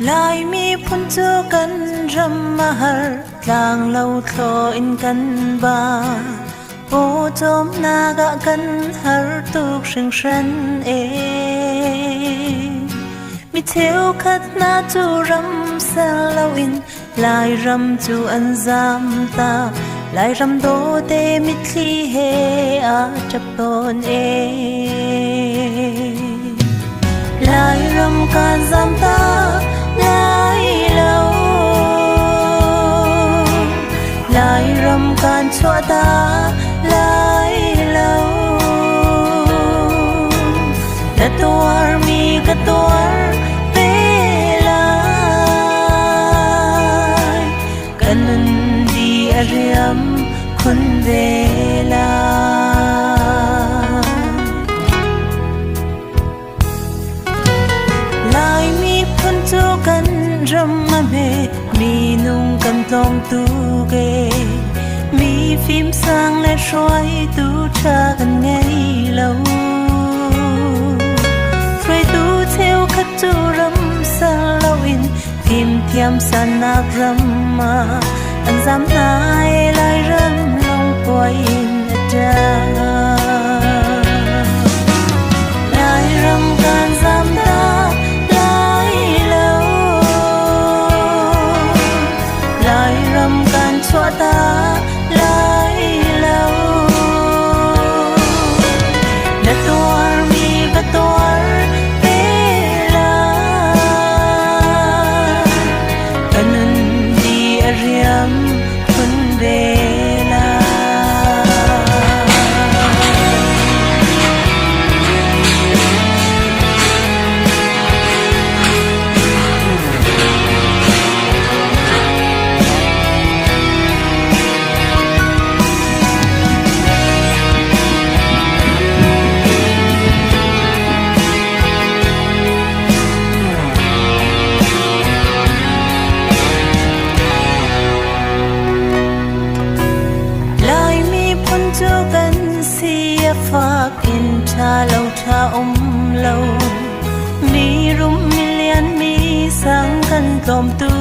lại mi phun choกันrâm mà har tlang lâu thlo in kan ba ô chom na ga kan har tuk sing shan e mi theo khát na chu ram sa lâu in lại ram chu an zam ta lại ram do te mi thli he a chap ton e lại ram kan zam ta lại lâu lại ram kan chua ta lại lâu đã tuar mi cả tuar về lại cần đi ariam kun về lại mi phun choกันrâm mà mê mi nung cầm tông tu ghê mi phim sang lại xoay tu cha gần ngay lâu rồi tu theo khát tu râm sa lâu in phim thiam sa nạc râm mà anh dám nai lại râm lòng quay in ra lại râm can dám ta lại lâu lại râm can cho ta lại lâu đã tuar mi và tuar về lại cần đi ariam kun về choกันเสียฝากอินชาเล่าชาอมเล่ามีรุมมีเลียนมีสังกันตอมตู